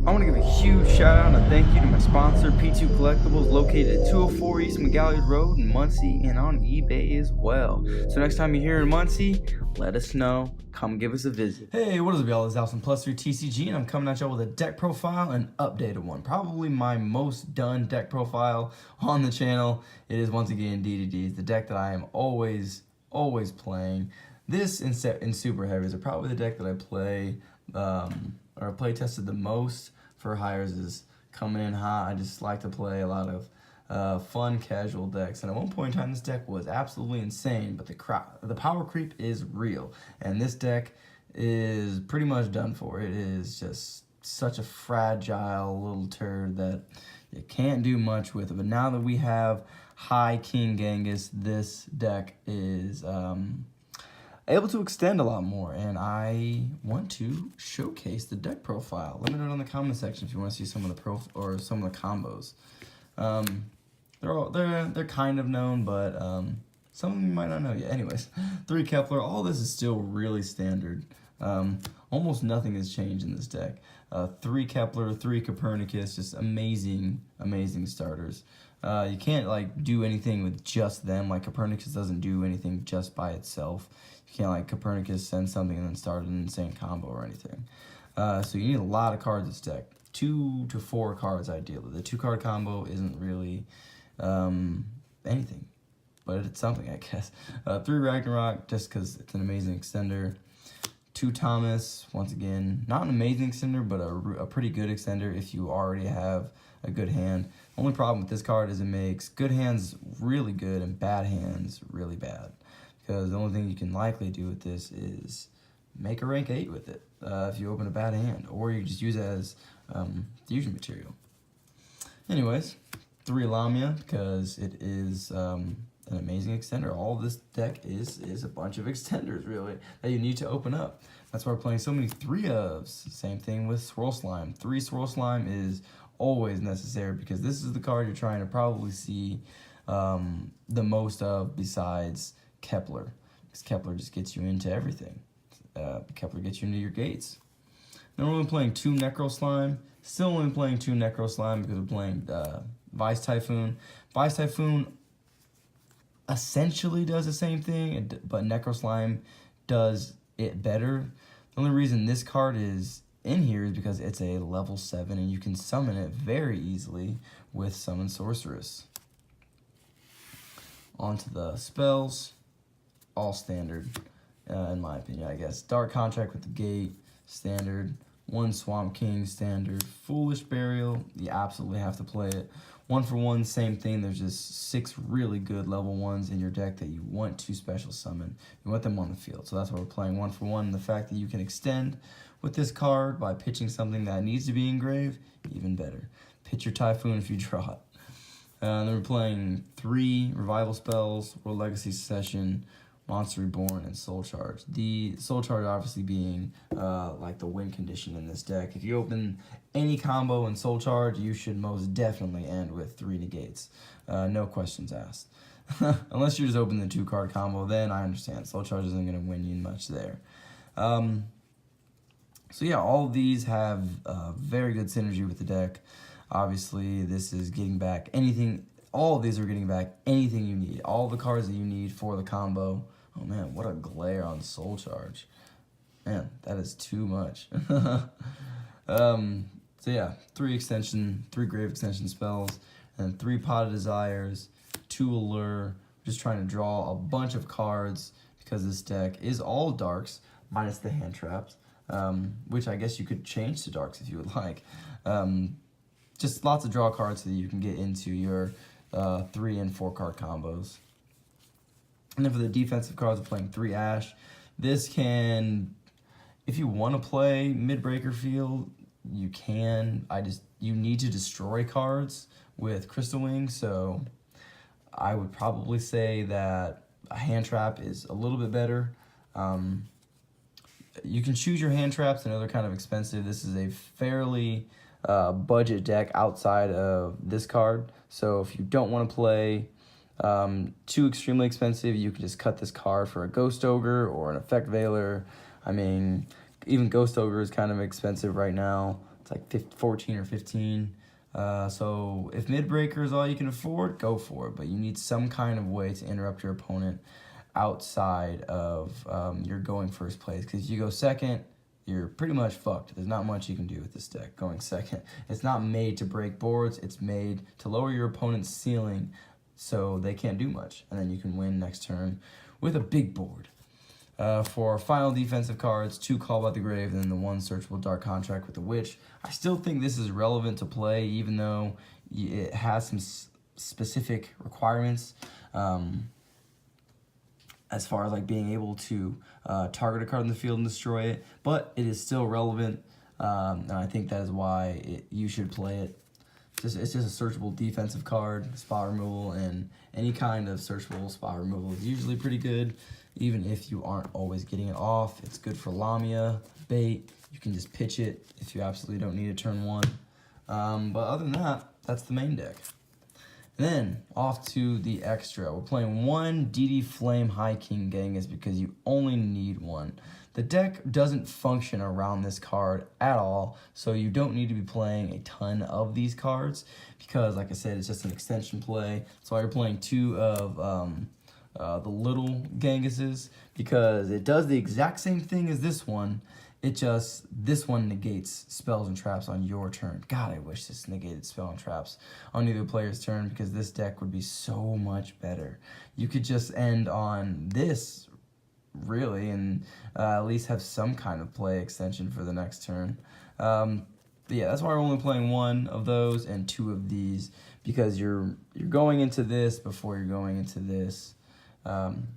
I want to give a huge shout out and a thank you to my sponsor, P2 Collectibles, located at 204 East McGalley Road in Muncie and on eBay as well. So next time you're here in Muncie, let us know. Come give us a visit. Hey, what is up, y'all? It's Alson Plus 3 TCG, and I'm coming at y'all with a deck profile, an updated one. Probably my most done deck profile on the channel. It is, once again, DDD. The deck that I am always playing. This in Super Heavies are probably the deck that I play, or play tested the most for hires is coming in hot. I just like to play a lot of fun casual decks, and at one point in time this deck was absolutely insane, but the power creep is real, and this deck is pretty much done for. It is just such a fragile little turd that you can't do much with it. But now that we have High King Genghis, this deck is able to extend a lot more, and I want to showcase the deck profile. Let me know in the comment section if you want to see some of the some of the combos. They're kind of known, but some of them you might not know yet. Anyways, 3 Kepler. All this is still really standard. Almost nothing has changed in this deck. 3 Kepler, 3 Copernicus, just amazing starters. You can't do anything with just them. Like Copernicus doesn't do anything just by itself. You can't Copernicus send something and then start an insane combo or anything. So you need a lot of cards in this deck. 2 to 4 cards ideally. The 2-card combo isn't really anything, but it's something, I guess. 3 Ragnarock, just because it's an amazing extender. 2 Thomas, once again, not an amazing extender, but a pretty good extender if you already have a good hand. Only problem with this card is it makes good hands really good and bad hands really bad. Because the only thing you can likely do with this is make a rank 8 with it if you open a bad hand, or you just use it as fusion material. Anyways, 3 Lamia, because it is an amazing extender. All this deck is a bunch of extenders, really, that you need to open up. That's why we're playing so many 3-ofs. Same thing with Swirl Slime. 3 Swirl Slime is always necessary, because this is the card you're trying to probably see the most of besides Kepler, because Kepler just gets you into everything. Kepler gets you into your gates. Then we're only playing 2 Necro Slime. Still only playing 2 Necro Slime because we're playing Vice Typhoon. Vice Typhoon essentially does the same thing, but Necro Slime does it better. The only reason this card is in here is because it's a level 7 and you can summon it very easily with Summon Sorceress. Onto the spells, all standard in my opinion, I guess. Dark Contract with the Gate, standard. 1 Swamp King, standard. Foolish Burial, you absolutely have to play it. 1 for 1, same thing. There's just 6 really good level 1s in your deck that you want to special summon. You want them on the field, so that's why we're playing 1 for 1. And the fact that you can extend with this card by pitching something that needs to be engraved, even better. Pitch your Typhoon if you draw it. Then we're playing 3 Revival spells, World Legacy Succession, Monster Reborn, and Soul Charge. The Soul Charge obviously being the win condition in this deck. If you open any combo in Soul Charge, you should most definitely end with 3 negates. No questions asked. Unless you just open the 2-card combo, then I understand. Soul Charge isn't going to win you much there. So yeah, all of these have very good synergy with the deck. Obviously, this is getting back anything. All of these are getting back anything you need. All the cards that you need for the combo. Oh man, what a glare on Soul Charge. Man, that is too much. So yeah, 3 Grave Extension spells, and 3 Pot of Desires, 2 Allure. Just trying to draw a bunch of cards because this deck is all darks, minus the hand traps, which I guess you could change to darks if you would like. Just lots of draw cards so that you can get into your 3 and 4 card combos. And then for the defensive cards, we're playing 3 Ash. This can, if you want to play Midbreaker Field, you can. You need to destroy cards with Crystal Wing, so I would probably say that a hand trap is a little bit better. You can choose your hand traps, and they're kind of expensive. This is a fairly budget deck outside of this card, so if you don't want to play too extremely expensive, you can just cut this card for a Ghost Ogre or an Effect Veiler. I mean, even Ghost Ogre is kind of expensive right now. It's like 14 or 15. So if mid-breaker is all you can afford, go for it. But you need some kind of way to interrupt your opponent outside of your going first place. Because if you go second, you're pretty much fucked. There's not much you can do with this deck going second. It's not made to break boards. It's made to lower your opponent's ceiling so they can't do much. And then you can win next turn with a big board. For final defensive cards, 2 Call by the Grave, and then the 1 Searchable Dark Contract with the Witch. I still think this is relevant to play, even though it has some specific requirements. As far as like being able to target a card in the field and destroy it, but it is still relevant, and I think that is why you should play it. It's just a searchable defensive card, spot removal, and any kind of searchable spot removal is usually pretty good, even if you aren't always getting it off. It's good for Lamia, bait, you can just pitch it if you absolutely don't need it turn 1. But other than that, that's the main deck. Then, off to the extra. We're playing 1 DD Flame High King Genghis because you only need 1. The deck doesn't function around this card at all, so you don't need to be playing a ton of these cards because, like I said, it's just an extension play. So you're playing 2 of the little Genghises because it does the exact same thing as this one. It just, this one negates spells and traps on your turn. God, I wish this negated spell and traps on either player's turn because this deck would be so much better. You could just end on this, really, and at least have some kind of play extension for the next turn. But yeah, that's why we're only playing 1 of those and 2 of these because you're going into this before you're going into this. And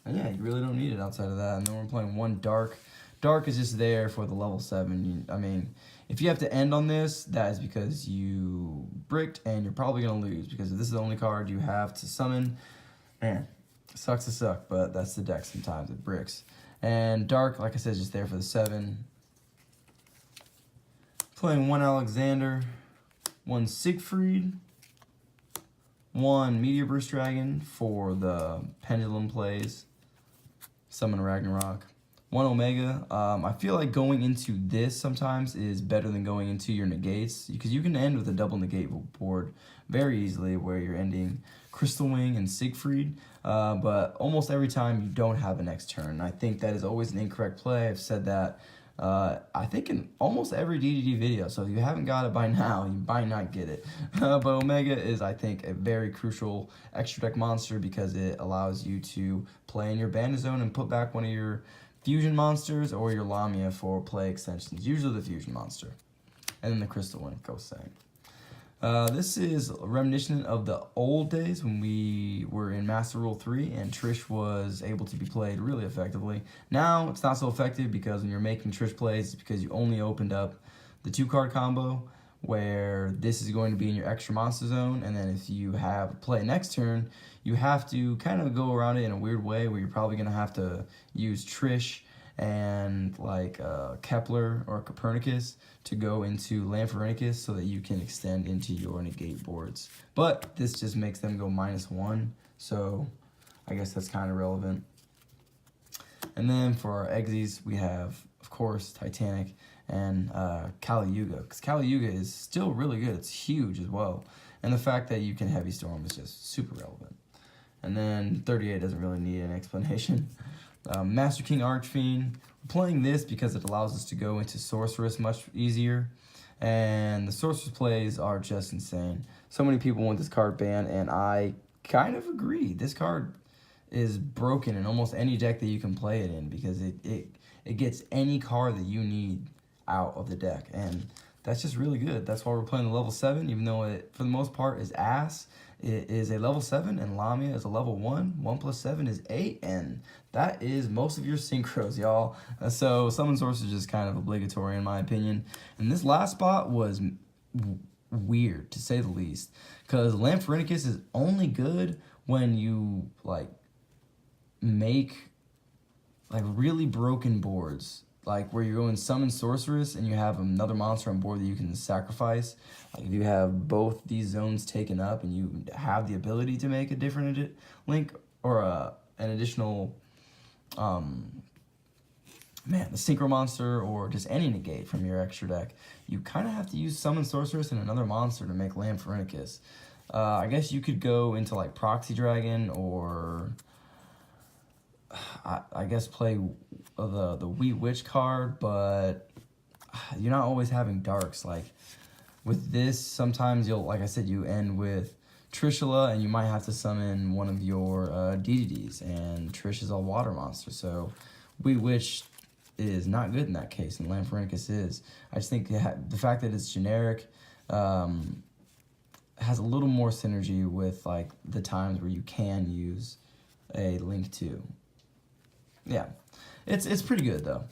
yeah, you really don't need it outside of that. And then we're playing 1 Dark. Dark is just there for the level 7. I mean, if you have to end on this, that is because you bricked and you're probably going to lose because if this is the only card you have to summon, man, it sucks to suck, but that's the deck sometimes, it bricks. And Dark, like I said, is just there for the 7. Playing 1 Alexander, 1 Siegfried, 1 Meteor Burst Dragon for the pendulum plays, summon Ragnarock. 1 Omega. I feel like going into this sometimes is better than going into your negates because you can end with a double negate board very easily where you're ending Crystal Wing and Siegfried, but almost every time you don't have a next turn. I think that is always an incorrect play. I've said that I think in almost every DDD video, so if you haven't got it by now, you might not get it. But Omega is, I think, a very crucial extra deck monster because it allows you to play in your bandit zone and put back one of your fusion monsters or your Lamia for play extensions, usually the fusion monster. And then the Crystal one, goes saying. This is reminiscent of the old days when we were in Master Rule 3 and Trish was able to be played really effectively. Now it's not so effective because when you're making Trish plays, it's because you only opened up the 2-card combo where this is going to be in your extra monster zone, and then if you have play next turn, you have to kind of go around it in a weird way where you're probably going to have to use Trish and like Kepler or Copernicus to go into Lamphorhynchus so that you can extend into your negate boards. But this just makes them go -1, so I guess that's kind of relevant. And then for our exes, we have, of course, Titanic and Kali Yuga, because Kali Yuga is still really good. It's huge as well. And the fact that you can Heavy Storm is just super relevant. And then 38 doesn't really need an explanation. Master King Archfiend. We're playing this because it allows us to go into Sorceress much easier. And the Sorceress plays are just insane. So many people want this card banned, and I kind of agree. This card is broken in almost any deck that you can play it in because it gets any card that you need out of the deck, and that's just really good. That's why we're playing the level 7, even though it for the most part is ass. It is a level 7 and Lamia is a level 1. 1 plus 7 is 8, and that is most of your synchros, y'all. So Summon Source is just kind of obligatory in my opinion. And this last spot was weird to say the least, because Lamphorhynchus is only good when you like make like really broken boards, like where you're going Summon Sorceress and you have another monster on board that you can sacrifice. Like if you have both these zones taken up and you have the ability to make a different link or an additional man, the Synchro Monster or just any negate from your extra deck, you kind of have to use Summon Sorceress and another monster to make Lamphorhynchus. I guess you could go into like Proxy Dragon or I guess play the Wheat Witch card, but you're not always having darks. Like with this, sometimes you'll, like I said, you end with Trishula, and you might have to summon one of your DDDs, and Trish is a water monster, so Wheat Witch is not good in that case, and Lamphorhynchus is. I just think the fact that it's generic has a little more synergy with like the times where you can use a Link 2. Yeah, it's pretty good though.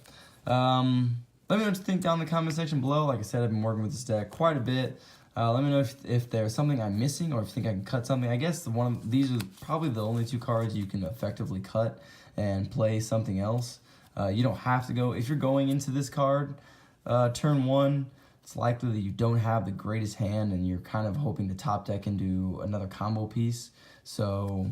Let me know what you think down in the comment section below. Like I said, I've been working with this deck quite a bit. Let me know if there's something I'm missing or if you think I can cut something. I guess these are probably the only 2 cards you can effectively cut and play something else. You don't have to go, if you're going into this card turn 1, it's likely that you don't have the greatest hand and you're kind of hoping to top deck into another combo piece. So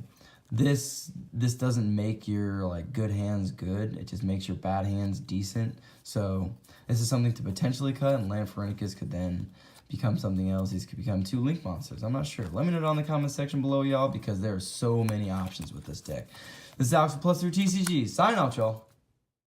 this doesn't make your like good hands good, it just makes your bad hands decent. So this is something to potentially cut, and Lamphorhynchus could then become something else. These could become 2 Link monsters. I'm not sure. Let me know down in the comment section below, y'all, because there are so many options with this deck. This is Alex with +3 TCG. Sign out, y'all.